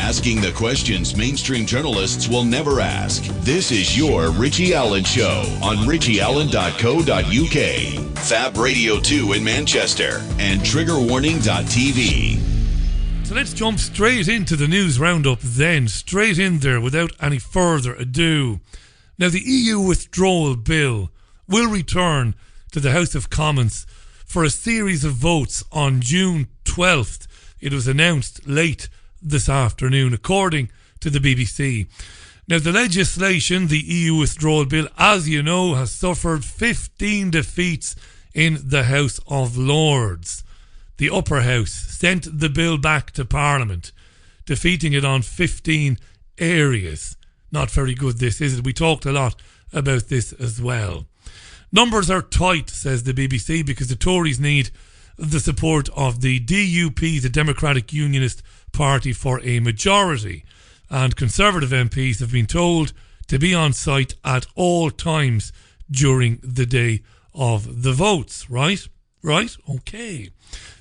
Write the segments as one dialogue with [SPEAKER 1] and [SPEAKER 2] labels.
[SPEAKER 1] asking the questions mainstream journalists will never ask. This is your Richie Allen Show on richieallen.co.uk, Fab Radio 2 in Manchester, and triggerwarning.tv.
[SPEAKER 2] So let's jump straight into the news roundup then, straight in there without any further ado. Now, the EU withdrawal bill will return to the House of Commons for a series of votes on June 12th. It was announced late this afternoon, according to the BBC. Now, the legislation, the EU withdrawal bill, as you know, has suffered 15 defeats in the House of Lords. The upper house sent the bill back to Parliament, defeating it on 15 areas. Not very good, this, is it? We talked a lot about this as well. Numbers are tight, says the BBC, because the Tories need the support of the DUP, the Democratic Unionist Party, for a majority. And Conservative MPs have been told to be on site at all times during the day of the votes. Right? Right? Okay.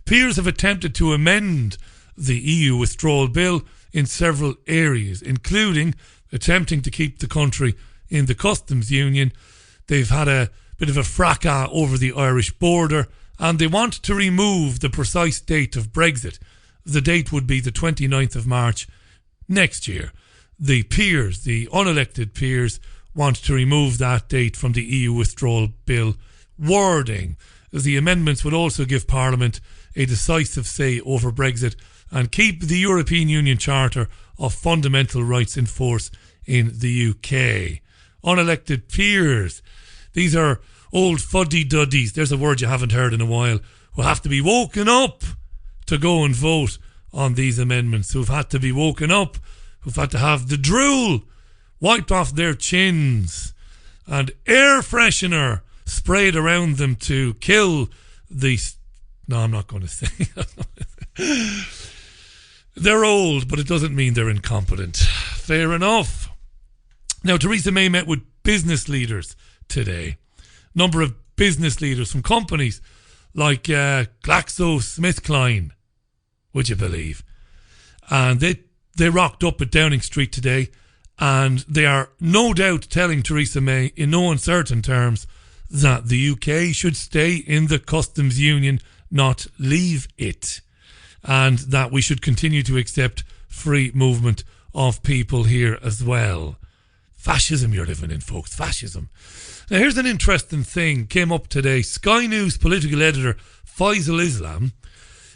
[SPEAKER 2] Peers have attempted to amend the EU withdrawal bill in several areas, including attempting to keep the country in the customs union. They've had a bit of a fracas over the Irish border, and they want to remove the precise date of Brexit. The date would be the 29th of March next year. The peers, the unelected peers, want to remove that date from the EU withdrawal bill wording. The amendments would also give Parliament a decisive say over Brexit and keep the European Union Charter of Fundamental Rights in force in the UK. Unelected peers. These are old fuddy-duddies, there's a word you haven't heard in a while, who have to be woken up to go and vote on these amendments, who've had to be woken up, who've had to have the drool wiped off their chins and air freshener sprayed around them to kill the... No, I'm not going to say. They're old, but it doesn't mean they're incompetent. Fair enough. Now, Theresa May met with business leaders today. Number of business leaders from companies like GlaxoSmithKline, would you believe? And they rocked up at Downing Street today, and they are no doubt telling Theresa May in no uncertain terms that the UK should stay in the customs union, not leave it, and that we should continue to accept free movement of people here as well. Fascism you're living in, folks, fascism. Now, here's an interesting thing came up today. Sky News political editor Faisal Islam,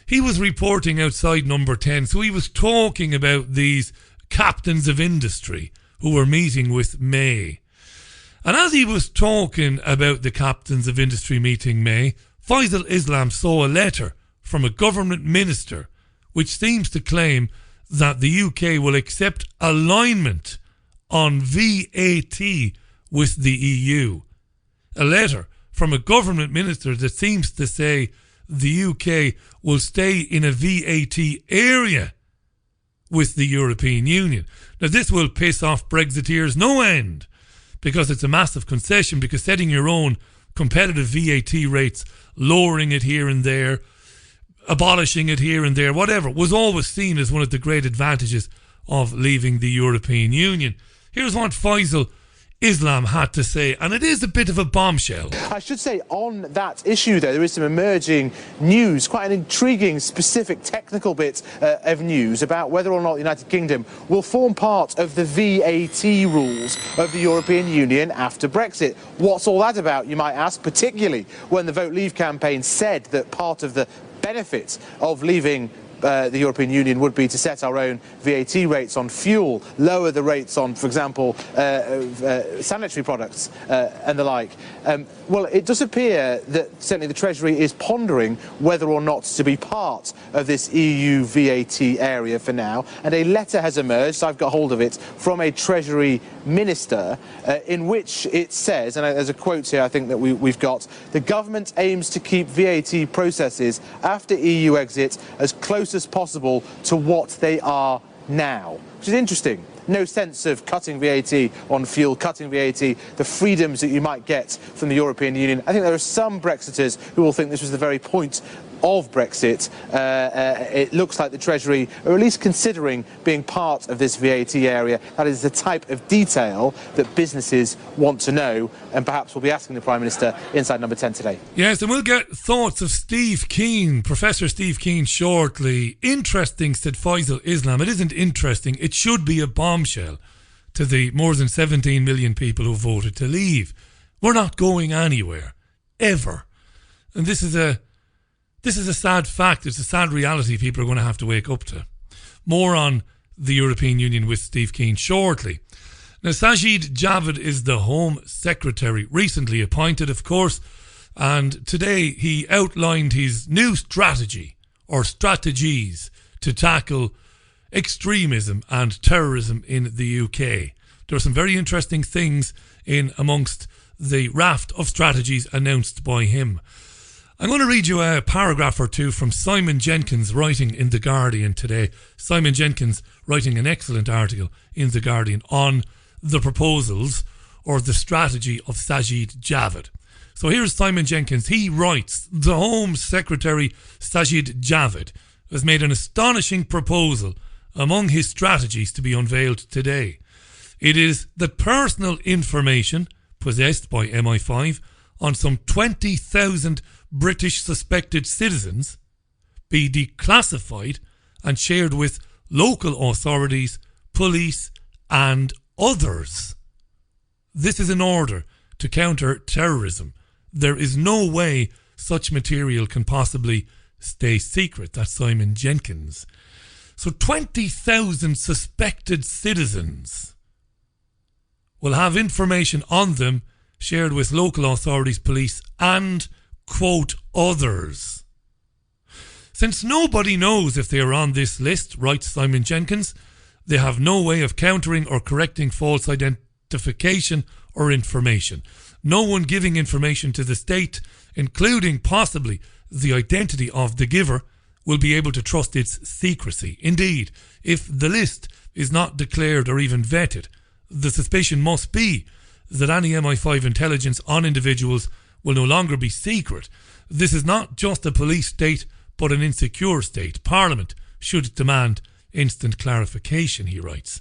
[SPEAKER 2] he was reporting outside Number 10, so he was talking about these captains of industry who were meeting with May. And as he was talking about the captains of industry meeting May, Faisal Islam saw a letter from a government minister which seems to claim that the UK will accept alignment on VAT with the EU. A letter from a government minister that seems to say the UK will stay in a VAT area with the European Union. Now, this will piss off Brexiteers no end, because it's a massive concession, because setting your own competitive VAT rates, lowering it here and there, abolishing it here and there, whatever, was always seen as one of the great advantages of leaving the European Union. Here's what Faisal Islam had to say, and it is a bit of a bombshell.
[SPEAKER 3] I should say on that issue, though, there is some emerging news, quite an intriguing, specific, technical bit of news about whether or not the United Kingdom will form part of the VAT rules of the European Union after Brexit. What's all that about, you might ask, particularly when the Vote Leave campaign said that part of the benefits of leaving the European Union would be to set our own VAT rates on fuel, lower the rates on, for example, sanitary products and the like. Well, it does appear that certainly the Treasury is pondering whether or not to be part of this EU VAT area for now, and a letter has emerged, I've got hold of it, from a Treasury minister in which it says, and there's a quote here I think that we've got, the government aims to keep VAT processes after EU exit as close as possible to what they are now, which is interesting. No sense of cutting VAT on fuel, cutting VAT, the freedoms that you might get from the European Union. I think there are some Brexiters who will think this was the very point of Brexit, it looks like the Treasury are at least considering being part of this VAT area. That is the type of detail that businesses want to know, and perhaps we'll be asking the Prime Minister inside Number 10 today.
[SPEAKER 2] Yes, and we'll get thoughts of Steve Keen, Professor Steve Keen, shortly. Interesting, said Faisal Islam. It isn't interesting. It should be a bombshell to the more than 17 million people who voted to leave. We're not going anywhere, ever. And this is a sad fact. It's a sad reality people are going to have to wake up to. More on the European Union with Steve Keen shortly. Now, Sajid Javid is the Home Secretary, recently appointed, of course, and today he outlined his new strategy, or strategies, to tackle extremism and terrorism in the UK. There are some very interesting things in amongst the raft of strategies announced by him. I'm going to read you a paragraph or two from Simon Jenkins writing in The Guardian today. Simon Jenkins writing an excellent article in The Guardian on the proposals or the strategy of Sajid Javid. So here's Simon Jenkins. He writes, the Home Secretary Sajid Javid has made an astonishing proposal among his strategies to be unveiled today. It is that personal information possessed by MI5 on some 20,000 British suspected citizens be declassified and shared with local authorities, police and others. This is in order to counter terrorism. There is no way such material can possibly stay secret. That's Simon Jenkins. So 20,000 suspected citizens will have information on them shared with local authorities, police and, quote, others. Since nobody knows if they are on this list, writes Simon Jenkins, they have no way of countering or correcting false identification or information. No one giving information to the state, including possibly the identity of the giver, will be able to trust its secrecy. Indeed, if the list is not declared or even vetted, the suspicion must be that any MI5 intelligence on individuals will no longer be secret. This is not just a police state, but an insecure state. Parliament should demand instant clarification, he writes.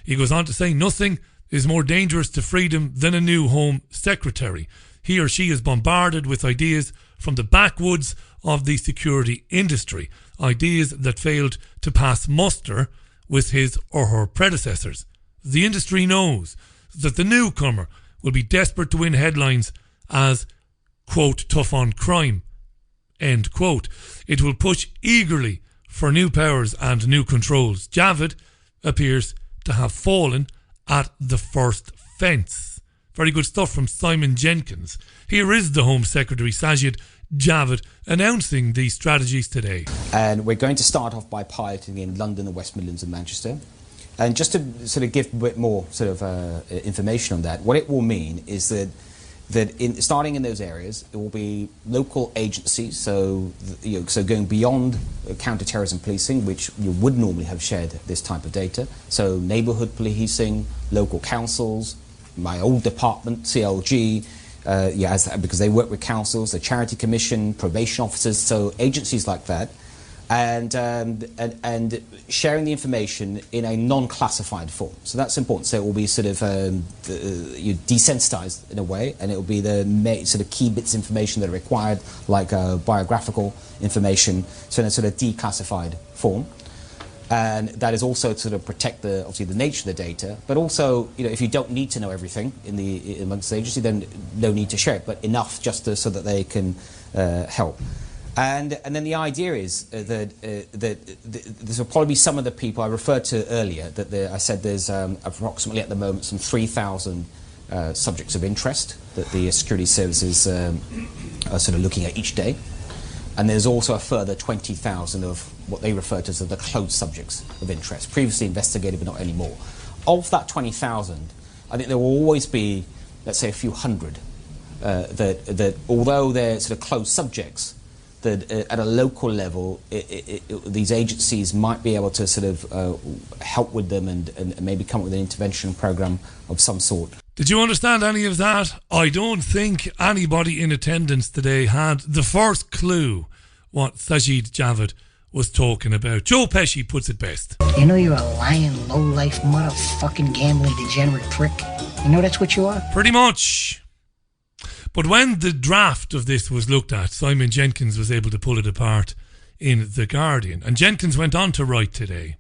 [SPEAKER 2] He goes on to say, nothing is more dangerous to freedom than a new Home Secretary. He or she is bombarded with ideas from the backwoods of the security industry, ideas that failed to pass muster with his or her predecessors. The industry knows that the newcomer will be desperate to win headlines as, quote, tough on crime, end quote. It will push eagerly for new powers and new controls. Javid appears to have fallen at the first fence. Very good stuff from Simon Jenkins. Here is the Home Secretary, Sajid Javid, announcing these strategies today.
[SPEAKER 4] And we're going to start off by piloting in London, the West Midlands and Manchester. And just to sort of give a bit more sort of information on that, what it will mean is that starting in those areas, it will be local agencies, so going beyond counter-terrorism policing, which you would normally have shared this type of data. So neighbourhood policing, local councils, my old department, CLG, because they work with councils, the Charity Commission, probation officers, so agencies like that. And sharing the information in a non-classified form. So that's important. So it will be sort of desensitized in a way, and it will be the sort of key bits of information that are required, like biographical information, so in a sort of declassified form. And that is also to sort of protect obviously the nature of the data, but also, if you don't need to know everything amongst the agency, then no need to share it, but enough just so that they can help. And then the idea is that this will probably be some of the people I referred to earlier, that I said there's approximately at the moment some 3,000 subjects of interest that the security services are sort of looking at each day. And there's also a further 20,000 of what they refer to as the closed subjects of interest, previously investigated but not anymore. Of that 20,000, I think there will always be, let's say, a few hundred that although they're sort of closed subjects, that at a local level, these agencies might be able to sort of help with them and maybe come up with an intervention program of some sort.
[SPEAKER 2] Did you understand any of that? I don't think anybody in attendance today had the first clue what Sajid Javid was talking about. Joe Pesci puts it best.
[SPEAKER 5] You know you're a lying, low-life, motherfucking gambling degenerate prick. You know that's what you are?
[SPEAKER 2] Pretty much. But when the draft of this was looked at, Simon Jenkins was able to pull it apart in The Guardian. And Jenkins went on to write today,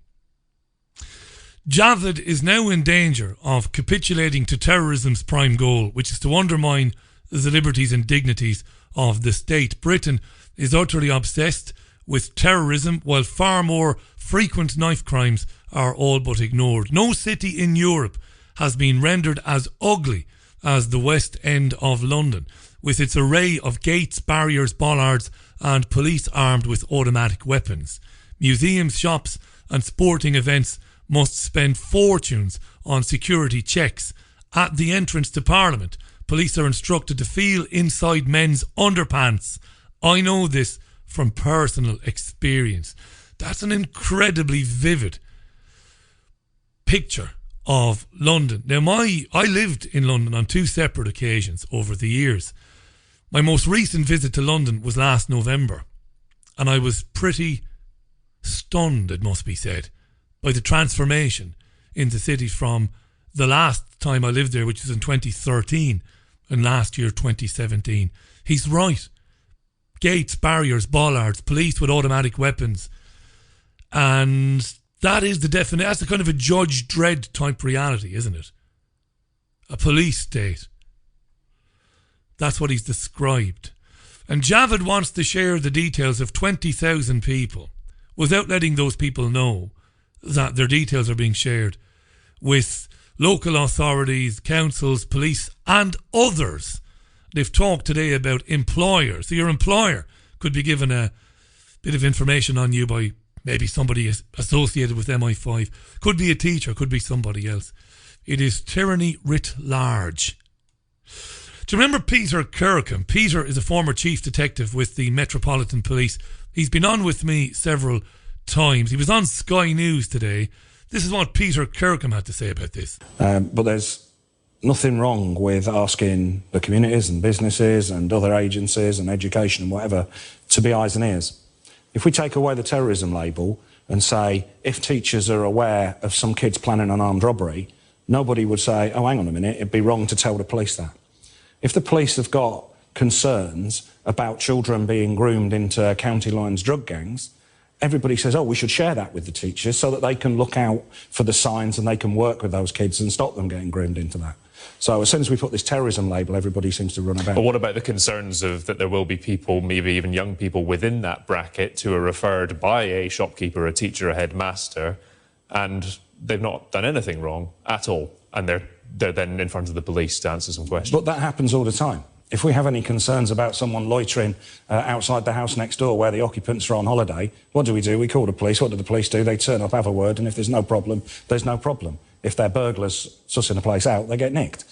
[SPEAKER 2] Javid is now in danger of capitulating to terrorism's prime goal, which is to undermine the liberties and dignities of the state. Britain is utterly obsessed with terrorism, while far more frequent knife crimes are all but ignored. No city in Europe has been rendered as ugly as the West End of London, with its array of gates, barriers, bollards, and police armed with automatic weapons. Museums, shops, and sporting events must spend fortunes on security checks. At the entrance to Parliament, police are instructed to feel inside men's underpants. I know this from personal experience. That's an incredibly vivid picture of London. Now, I lived in London on 2 separate occasions over the years. My most recent visit to London was last November, and I was pretty stunned, it must be said, by the transformation in the city from the last time I lived there, which was in 2013, and last year, 2017. He's right. Gates, barriers, bollards, police with automatic weapons. And that is the definition. That's a kind of a Judge Dredd type reality, isn't it? A police state. That's what he's described. And Javid wants to share the details of 20,000 people without letting those people know that their details are being shared with local authorities, councils, police, and others. They've talked today about employers. So your employer could be given a bit of information on you by maybe somebody associated with MI5. Could be a teacher, could be somebody else. It is tyranny writ large. Do you remember Peter Kirkham? Peter is a former chief detective with the Metropolitan Police. He's been on with me several times. He was on Sky News today. This is what Peter Kirkham had to say about this.
[SPEAKER 6] But there's nothing wrong with asking the communities and businesses and other agencies and education and whatever to be eyes and ears. If we take away the terrorism label and say, if teachers are aware of some kids planning an armed robbery, nobody would say, oh, hang on a minute, it'd be wrong to tell the police that. If the police have got concerns about children being groomed into county lines drug gangs, everybody says, oh, we should share that with the teachers so that they can look out for the signs and they can work with those kids and stop them getting groomed into that. So as soon as we put this terrorism label, everybody seems to run about.
[SPEAKER 7] But what about the concerns of that there will be people, maybe even young people within that bracket, who are referred by a shopkeeper, a teacher, a headmaster, and they've not done anything wrong at all, and they're then in front of the police to answer some questions?
[SPEAKER 6] But that happens all the time. If we have any concerns about someone loitering outside the house next door where the occupants are on holiday, what do? We call the police. What do the police do? They turn up, have a word, and if there's no problem, there's no problem. If they're burglars sussing a place out, they get nicked.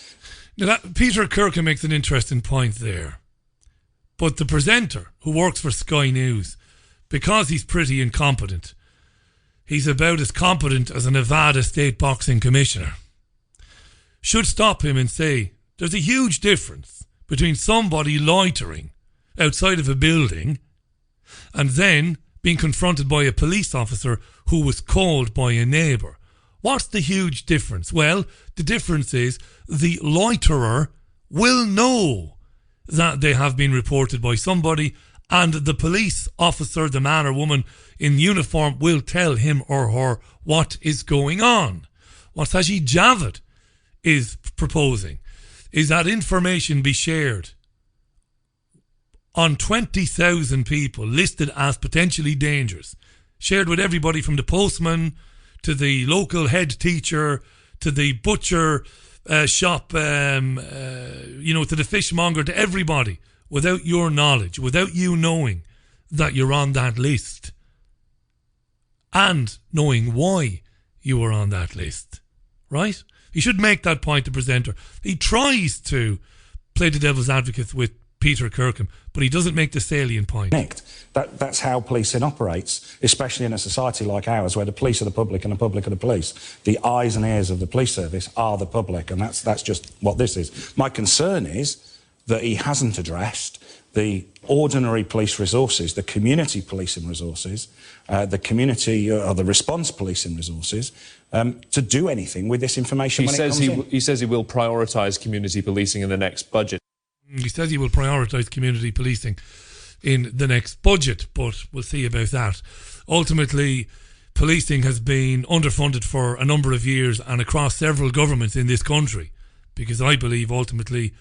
[SPEAKER 2] Now Peter Kirkham makes an interesting point there. But the presenter, who works for Sky News, because he's pretty incompetent, he's about as competent as a Nevada State Boxing Commissioner, should stop him and say, there's a huge difference between somebody loitering outside of a building and then being confronted by a police officer who was called by a neighbour. What's the huge difference? Well, the difference is the loiterer will know that they have been reported by somebody, and the police officer, the man or woman in uniform, will tell him or her what is going on. What Sajid Javid is proposing is that information be shared on 20,000 people listed as potentially dangerous, shared with everybody from the postman to the local head teacher to the butcher shop, to the fishmonger, to everybody, without your knowledge, without you knowing that you're on that list and knowing why you are on that list, right? He should make that point, the presenter. He tries to play the devil's advocate with Peter Kirkham, but he doesn't make the salient point.
[SPEAKER 6] That's how policing operates, especially in a society like ours, where the police are the public and the public are the police. The eyes and ears of the police service are the public, and that's just what this is. My concern is that he hasn't addressed the ordinary police resources, the community policing resources, the community or the response policing resources to do anything with this information when it comes in.
[SPEAKER 7] He says he will prioritise community policing in the next budget.
[SPEAKER 2] He says he will prioritise community policing in the next budget, but we'll see about that. Ultimately, policing has been underfunded for a number of years and across several governments in this country, because I believe ultimately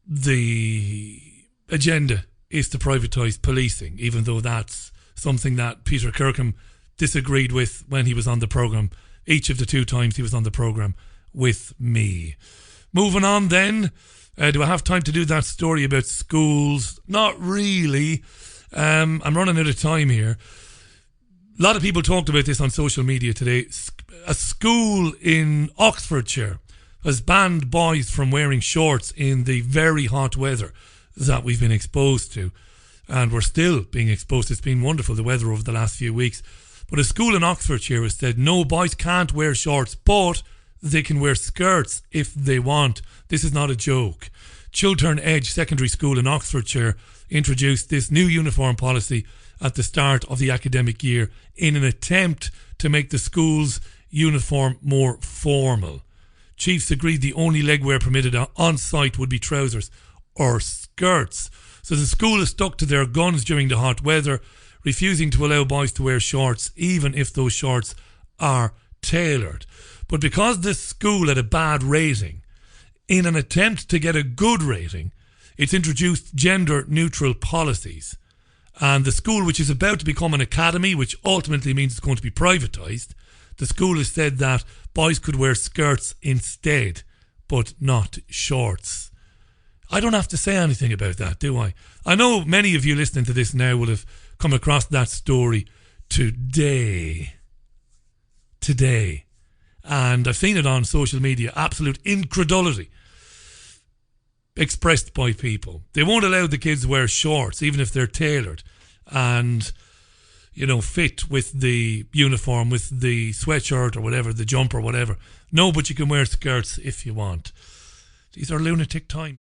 [SPEAKER 2] the agenda is to privatise policing, even though that's something that Peter Kirkham disagreed with when he was on the programme, each of the 2 times he was on the programme with me. Moving on then, do I have time to do that story about schools? Not really. I'm running out of time here. A lot of people talked about this on social media today. A school in Oxfordshire has banned boys from wearing shorts in the very hot weather that we've been exposed to. And we're still being exposed. It's been wonderful, the weather over the last few weeks. But a school in Oxfordshire has said, no, boys can't wear shorts, but they can wear skirts if they want. This is not a joke. Chiltern Edge Secondary School in Oxfordshire introduced this new uniform policy at the start of the academic year in an attempt to make the school's uniform more formal. Chiefs agreed the only legwear permitted on site would be trousers or skirts. So the school is stuck to their guns during the hot weather, refusing to allow boys to wear shorts, even if those shorts are tailored. But because this school had a bad rating, in an attempt to get a good rating, it's introduced gender-neutral policies. And the school, which is about to become an academy, which ultimately means it's going to be privatised, the school has said that boys could wear skirts instead, but not shorts. I don't have to say anything about that, do I? I know many of you listening to this now will have come across that story today. And I've seen it on social media. Absolute incredulity expressed by people. They won't allow the kids to wear shorts, even if they're tailored and, you know, fit with the uniform, with the sweatshirt or whatever, the jumper or whatever. No, but you can wear skirts if you want. These are lunatic times.